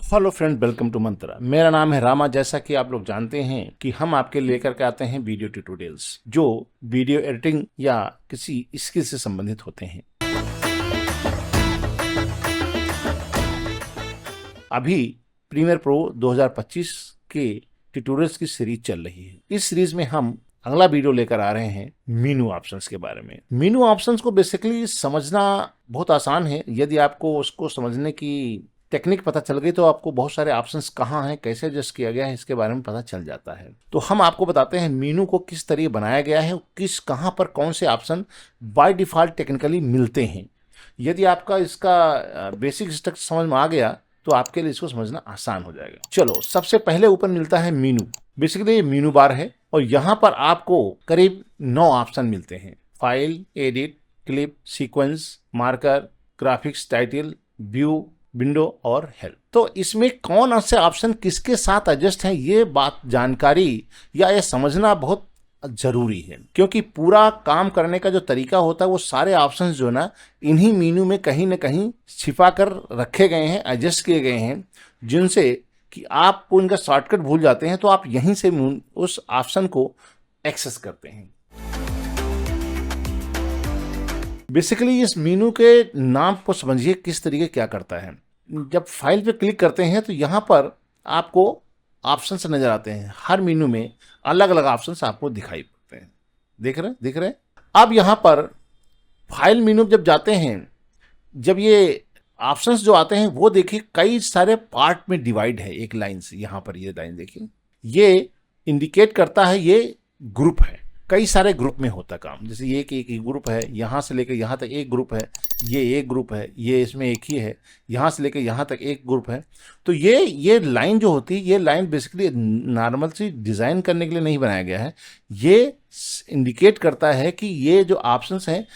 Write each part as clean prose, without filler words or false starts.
Hello friend, welcome to मंत्रा। मेरा नाम है रामा। जैसा कि आप लोग जानते हैं कि हम आपके लेकर के आते हैं वीडियो ट्यूटोरियल्स जो वीडियो एडिटिंग या किसी स्किल से संबंधित होते हैं। अभी प्रीमियर प्रो 2025 के ट्यूटोरियल्स की सीरीज चल रही है। इस सीरीज में हम अगला वीडियो लेकर आ रहे हैं मेनू ऑप्शंस के बारे में। मेनू ऑप्शंस को बेसिकली समझना बहुत आसान है। यदि आपको उसको समझने की टेक्निक पता चल गई तो आपको बहुत सारे ऑप्शंस कहाँ हैं, कैसे एडजस्ट किया गया है, इसके बारे में पता चल जाता है। तो हम आपको बताते हैं मेनू को किस तरह बनाया गया है, किस कहाँ पर कौन से ऑप्शन बाय डिफॉल्ट टेक्निकली मिलते हैं। यदि आपका इसका बेसिक स्ट्रक्चर समझ में आ गया तो आपके लिए इसको समझना आसान हो जाएगा। चलो, सबसे पहले ऊपर मिलता है मेनू। बेसिकली ये मेनू बार है और यहाँ पर आपको करीब 9 ऑप्शन मिलते हैं: file, edit, clip, sequence, marker, graphics, title, view, window और हेल्प। तो इसमें कौन से ऑप्शन किसके साथ एडजस्ट है, ये बात जानकारी या ये समझना बहुत जरूरी है, क्योंकि पूरा काम करने का जो तरीका होता है वो सारे ऑप्शंस जो ना इन्हीं मेनू में कहीं ना कहीं छिपा कर रखे गए हैं, एडजस्ट किए गए हैं, जिनसे कि आप इनका शॉर्टकट भूल जाते हैं तो आप यहीं से उस ऑप्शन को एक्सेस करते हैं। बेसिकली इस मेनू के नाम को समझिए किस तरीके क्या करता है। जब फाइल पे क्लिक करते हैं तो यहाँ पर आपको ऑप्शंस नजर आते हैं। हर मेनू में अलग अलग ऑप्शंस आपको दिखाई पड़ते हैं। दिख रहे हैं। अब यहाँ पर फाइल मेनू जब जाते हैं, जब ये ऑप्शंस जो आते हैं वो देखिए कई सारे पार्ट में डिवाइड है एक लाइन से। यहाँ पर ये लाइन देखिए, ये इंडिकेट करता है ये ग्रुप है। कई सारे ग्रुप में होता काम। जैसे ये कि एक ग्रुप है, यहाँ से लेकर यहाँ तक एक ग्रुप है, ये एक ग्रुप है, ये इसमें एक ही है, यहाँ से लेकर यहाँ तक एक ग्रुप है। तो ये लाइन जो होती है, ये लाइन बेसिकली नॉर्मल सी डिज़ाइन करने के लिए नहीं बनाया गया है। ये इंडिकेट करता है कि ये जो ऑप्शंस हैं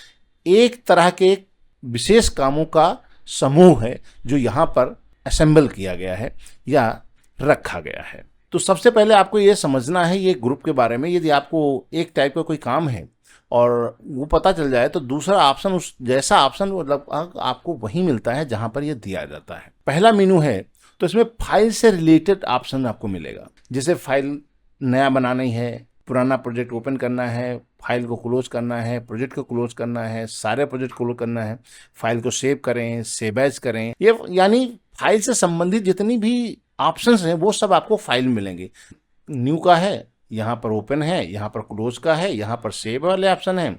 एक तरह के एक विशेष कामों का समूह है जो यहाँ पर असेंबल किया गया है या रखा गया है। तो सबसे पहले आपको ये समझना है ये ग्रुप के बारे में। यदि आपको एक टाइप का कोई काम है और वो पता चल जाए तो दूसरा ऑप्शन उस जैसा ऑप्शन मतलब आपको वही मिलता है जहां पर ये दिया जाता है। पहला मेनू है तो इसमें फाइल से रिलेटेड ऑप्शन आपको मिलेगा। जैसे फाइल नया बनानी है, पुराना प्रोजेक्ट ओपन करना है, फाइल को क्लोज करना है, प्रोजेक्ट को क्लोज करना है, सारे प्रोजेक्ट क्लोज करना है, फाइल को सेव करें, सेव एज करें, ये यानी फाइल से संबंधित जितनी भी ऑप्शंस हैं वो सब आपको फाइल मिलेंगे। न्यू का है, यहाँ पर ओपन है, यहाँ पर क्लोज का है, यहाँ पर सेव वाले ऑप्शन है,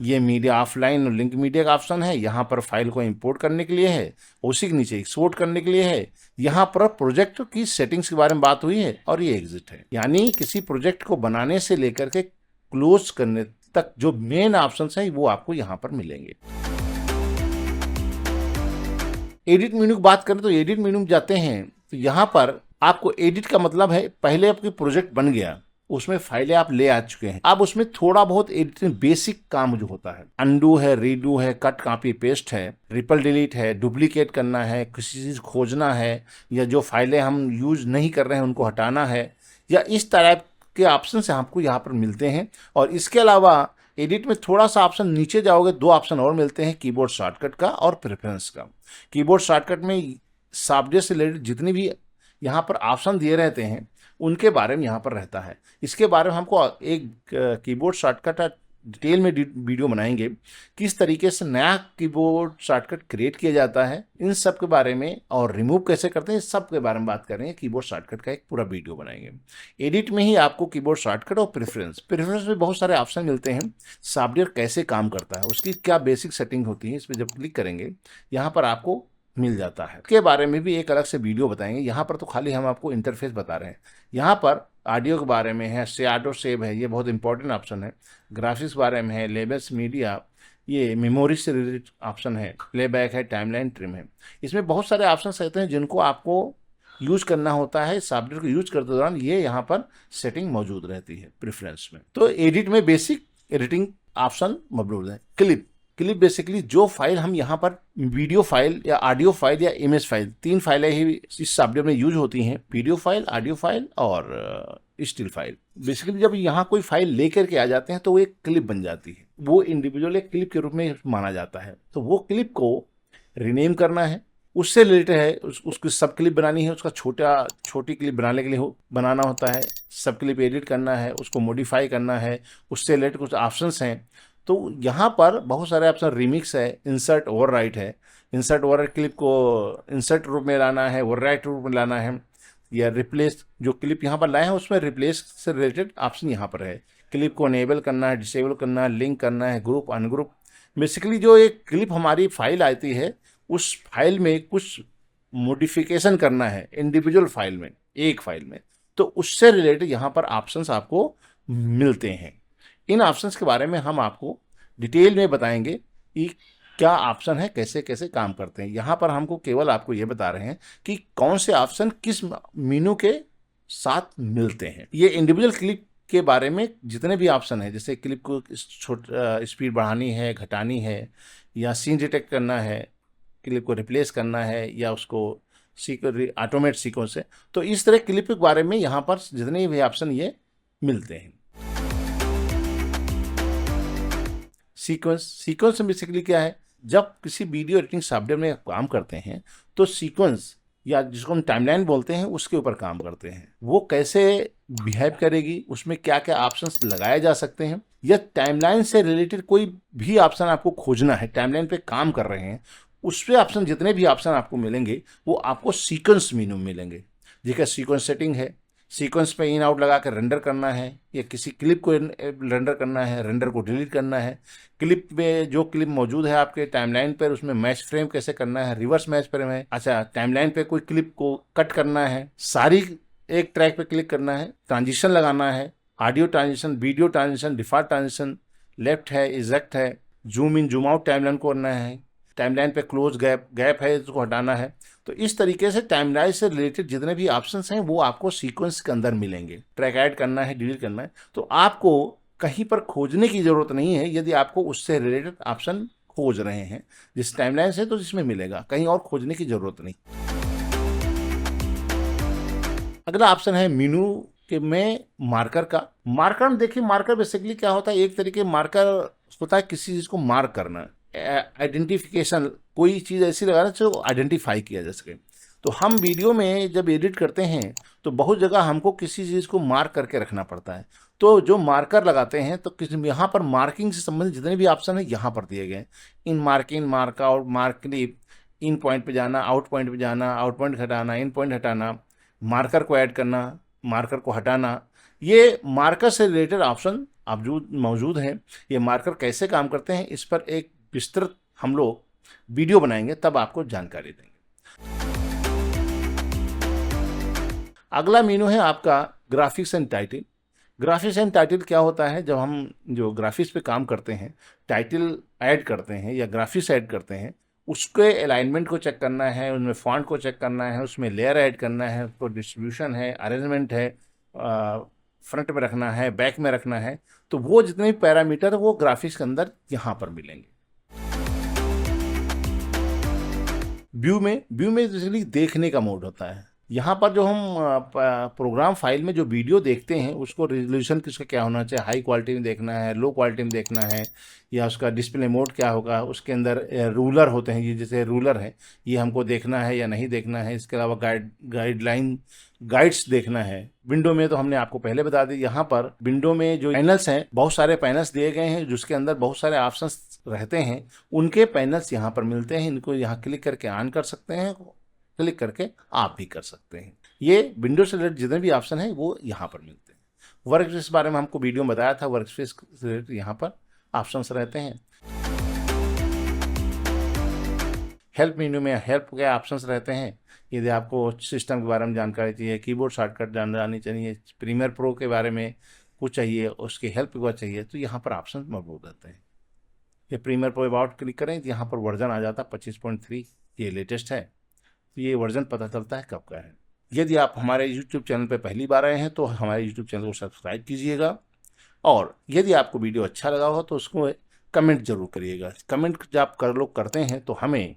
ये मीडिया ऑफलाइन और लिंक मीडिया का ऑप्शन है, यहाँ पर फाइल को इंपोर्ट करने के लिए है, उसी के नीचे एक्सपोर्ट करने के लिए है, यहाँ पर प्रोजेक्ट की सेटिंग्स के बारे में बात हुई है और ये एग्जिट है। यानी किसी प्रोजेक्ट को बनाने से लेकर के क्लोज करने तक जो मेन ऑप्शन है वो आपको यहाँ पर मिलेंगे। एडिट मेनू की बात करें तो एडिट मेनू में जाते हैं तो यहाँ पर आपको एडिट का मतलब है पहले आपकी प्रोजेक्ट बन गया, उसमें फाइलें आप ले आ चुके हैं, अब उसमें थोड़ा बहुत एडिटिंग बेसिक काम जो होता है, अंडू है, रीडू है, कट कॉपी पेस्ट है, रिपल डिलीट है, डुप्लीकेट करना है, किसी चीज खोजना है, या जो फाइलें हम यूज नहीं कर रहे हैं उनको हटाना है, या इस तरह के ऑप्शन से आपको यहाँ पर मिलते हैं। और इसके अलावा एडिट में थोड़ा सा ऑप्शन नीचे जाओगे, 2 ऑप्शन और मिलते हैं, कीबोर्ड शॉर्टकट का और प्रेफरेंस का। कीबोर्ड शॉर्टकट में सॉफ्टवेयर से रिलेटेड जितनी भी यहाँ पर ऑप्शन दिए रहते हैं उनके बारे में यहाँ पर रहता है। इसके बारे में हमको एक कीबोर्ड शॉर्टकट डिटेल में वीडियो बनाएंगे, किस तरीके से नया कीबोर्ड शॉर्टकट क्रिएट किया जाता है, इन सब के बारे में, और रिमूव कैसे करते हैं, इस सब के बारे में बात करेंगे। कीबोर्ड शॉर्टकट का एक पूरा वीडियो बनाएंगे। एडिट में ही आपको कीबोर्ड शॉर्टकट और प्रेफरेंस में बहुत सारे ऑप्शन मिलते हैं। सॉफ्टवेयर कैसे काम करता है, उसकी क्या बेसिक सेटिंग होती है, इस पर जब क्लिक करेंगे यहाँ पर आपको मिल जाता है। के बारे में भी एक अलग से वीडियो बताएंगे। यहाँ पर तो खाली हम आपको इंटरफेस बता रहे हैं। यहाँ पर ऑडियो के बारे में है, से ऑटो सेव है, ये बहुत इंपॉर्टेंट ऑप्शन है। ग्राफिक्स के बारे में है, लेबल्स, मीडिया, ये मेमोरी से रिलेटेड ऑप्शन है, प्लेबैक है, टाइमलाइन ट्रिम है। इसमें बहुत सारे ऑप्शन रहते हैं जिनको आपको यूज करना होता है। सॉफ्टवेयर को यूज करते दौरान ये यहाँ पर सेटिंग मौजूद रहती है प्रेफरेंस में। तो एडिट में बेसिक एडिटिंग ऑप्शन मौजूद है। क्लिप बेसिकली जो फाइल हम यहाँ पर वीडियो फाइल या ऑडियो फाइल या इमेज फाइल, 3 फाइलें ही इस सॉफ्टवेयर में यूज होती हैं, वीडियो फाइल, ऑडियो फाइल और स्टिल फाइल। बेसिकली जब यहाँ कोई फाइल लेकर के आ जाते हैं तो वो एक क्लिप बन जाती है, वो इंडिविजुअल एक क्लिप के रूप में माना जाता है। तो वो क्लिप को रीनेम करना है, उससे रिलेटेड है, उसकी सब क्लिप बनानी है, उसका छोटी क्लिप बनाने के लिए बनाना होता है, सब क्लिप एडिट करना है, उसको मॉडिफाई करना है, उससे रिलेटेड कुछ ऑप्शंस हैं। तो यहाँ पर बहुत सारे ऑप्शन, रिमिक्स है, इंसर्ट ओवरराइट है। इंसर्ट ओवरराइट क्लिप को इंसर्ट रूप में लाना है, ओवरराइट रूप में लाना है, या रिप्लेस, जो क्लिप यहाँ पर लाए हैं उसमें रिप्लेस से रिलेटेड ऑप्शन यहाँ पर है। क्लिप को इनेबल करना है, डिसेबल करना है, लिंक करना है, ग्रुप अनग्रुप। बेसिकली जो एक क्लिप हमारी फाइल आती है, उस फाइल में कुछ मॉडिफिकेशन करना है इंडिविजुअल फाइल में, एक फाइल में, तो उससे रिलेटेड यहाँ पर ऑप्शंस आपको मिलते हैं। इन ऑप्शंस के बारे में हम आपको डिटेल में बताएंगे कि क्या ऑप्शन है, कैसे कैसे काम करते हैं। यहाँ पर हमको केवल आपको ये बता रहे हैं कि कौन से ऑप्शन किस मेनू के साथ मिलते हैं। ये इंडिविजुअल क्लिप के बारे में जितने भी ऑप्शन है, जैसे क्लिप को स्पीड बढ़ानी है, घटानी है, या सीन डिटेक्ट करना है, क्लिप को रिप्लेस करना है, या उसको ऑटोमेट सीक्वेंस से, तो इस तरह क्लिप के बारे में यहाँ पर जितने भी ऑप्शन ये मिलते हैं। सीक्वेंस बेसिकली क्या है, जब किसी वीडियो एडिटिंग सॉफ्टवेयर में काम करते हैं तो सीक्वेंस, या जिसको हम टाइमलाइन बोलते हैं, उसके ऊपर काम करते हैं। वो कैसे बिहेव करेगी, उसमें क्या क्या ऑप्शंस लगाए जा सकते हैं, या टाइमलाइन से रिलेटेड कोई भी ऑप्शन आपको खोजना है, टाइमलाइन पे काम कर रहे हैं, उस पे ऑप्शन, जितने भी ऑप्शन आपको मिलेंगे वो आपको सीक्वेंस मेनू में मिलेंगे। जैसे सीक्वेंस सेटिंग है, सीक्वेंस पे इन आउट लगा कर रेंडर करना है, या किसी क्लिप को रेंडर करना है, रेंडर को डिलीट करना है, क्लिप में जो क्लिप मौजूद है आपके टाइमलाइन पर उसमें मैच फ्रेम कैसे करना है, रिवर्स मैच फ्रेम है, अच्छा टाइमलाइन पे कोई क्लिप को कट करना है, सारी एक ट्रैक पे क्लिक करना है, ट्रांजिशन लगाना है, audio transition, video transition, default transition, left है, इजेक्ट है, zoom in zoom out timeline को करना है, टाइमलाइन पे क्लोज गैप है उसको हटाना है। तो इस तरीके से टाइमलाइन से रिलेटेड जितने भी ऑप्शंस हैं वो आपको सीक्वेंस के अंदर मिलेंगे। ट्रैक ऐड करना है, डिलीट करना है, तो आपको कहीं पर खोजने की जरूरत नहीं है। यदि आपको उससे रिलेटेड ऑप्शन खोज रहे हैं जिस टाइमलाइन से, तो जिसमें मिलेगा, कहीं और खोजने की जरूरत नहीं। अगला ऑप्शन है मेनू के में मार्कर का। मार्कर में देखिए, मार्कर बेसिकली क्या होता है, एक तरीके मार्कर होता है किसी चीज को मार्क करना, आइडेंटिफिकेशन, कोई चीज़ ऐसी लगाना जो आइडेंटिफाई किया जा सके। तो हम वीडियो में जब एडिट करते हैं तो बहुत जगह हमको किसी चीज़ को मार्क करके रखना पड़ता है। तो जो मार्कर लगाते हैं, तो यहाँ पर मार्किंग से संबंधित जितने भी ऑप्शन है यहाँ पर दिए गए। In marking, mark out, mark clip, in point पे जाना, आउट पॉइंट पे जाना, आउट पॉइंट हटाना, इन पॉइंट हटाना, मार्कर को ऐड करना, मार्कर को हटाना, ये मार्कर से रिलेटेड ऑप्शन मौजूद हैं। ये मार्कर कैसे काम करते हैं, इस पर एक विस्तृत हम लोग वीडियो बनाएंगे, तब आपको जानकारी देंगे। अगला मेनू है आपका graphics and title. Graphics and title क्या होता है, जब हम जो ग्राफिक्स पे काम करते हैं, टाइटल ऐड करते हैं या ग्राफिक्स ऐड करते हैं, उसके अलाइनमेंट को चेक करना है, उनमें फॉन्ट को चेक करना है, उसमें लेयर ऐड करना है, उसको डिस्ट्रीब्यूशन है, अरेंजमेंट है, फ्रंट में रखना है, बैक में रखना है, तो वो जितने भी पैरामीटर है वो ग्राफिक्स के अंदर यहाँ पर मिलेंगे। व्यू में बेसिकली देखने का मोड होता है। यहाँ पर जो हम प्रोग्राम फाइल में जो वीडियो देखते हैं उसको रेजोल्यूशन किसका क्या होना चाहिए, हाई क्वालिटी में देखना है, लो क्वालिटी में देखना है, या उसका डिस्प्ले मोड क्या होगा, उसके अंदर रूलर होते हैं, ये जैसे रूलर है, ये हमको देखना है या नहीं देखना है। इसके अलावा गाइड्स देखना है। विंडो में तो हमने आपको पहले बता दी, यहाँ पर विंडो में जो पैनल्स हैं, बहुत सारे पैनल्स दिए गए हैं जिसके अंदर बहुत सारे ऑप्शंस रहते हैं, उनके पैनल्स यहाँ पर मिलते हैं। इनको यहाँ क्लिक करके ऑन कर सकते हैं, क्लिक करके आप भी कर सकते हैं। ये विंडो से रिलेटेड जितने भी ऑप्शन है वो यहाँ पर मिलते हैं। वर्क स्पेस बारे में हमको वीडियो में बताया था, वर्क स्पेस से रिलेटेड यहाँ पर ऑप्शंस रहते हैं। हेल्प मेन्यू में हेल्प के ऑप्शंस रहते हैं। यदि आपको सिस्टम के बारे में जानकारी चाहिए, कीबोर्ड शॉर्टकट जाननी चाहिए, प्रीमियर प्रो के बारे में कुछ चाहिए, उसकी हेल्प के बाद चाहिए, तो यहाँ पर ऑप्शन मौजूद रहते हैं। ये प्रीमियर प्रो अबाउट क्लिक करें तो यहाँ पर वर्जन आ जाता है 25.3, ये लेटेस्ट है, तो ये वर्जन पता चलता है कब का है। यदि आप हमारे YouTube चैनल पर पहली बार आए हैं तो हमारे YouTube चैनल को सब्सक्राइब कीजिएगा, और यदि आपको वीडियो अच्छा लगा हो तो उसको कमेंट जरूर करिएगा। कमेंट जब आप लोग करते हैं तो हमें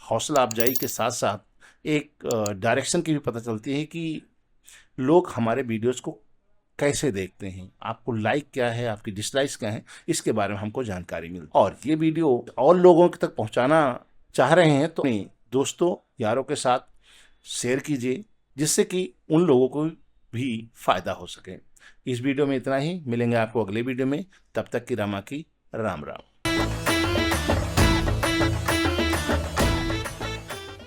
हौसला अफजाई के साथ साथ एक डायरेक्शन की भी पता चलती है कि लोग हमारे वीडियोस को कैसे देखते हैं, आपको लाइक क्या है, आपकी डिसलाइक्स क्या है, इसके बारे में हमको जानकारी मिलती है। और ये वीडियो और लोगों तक पहुंचाना चाह रहे हैं तो दोस्तों यारों के साथ शेयर कीजिए, जिससे कि उन लोगों को भी फायदा हो सके। इस वीडियो में इतना ही, मिलेंगे आपको अगले वीडियो में। तब तक की रमा की राम राम।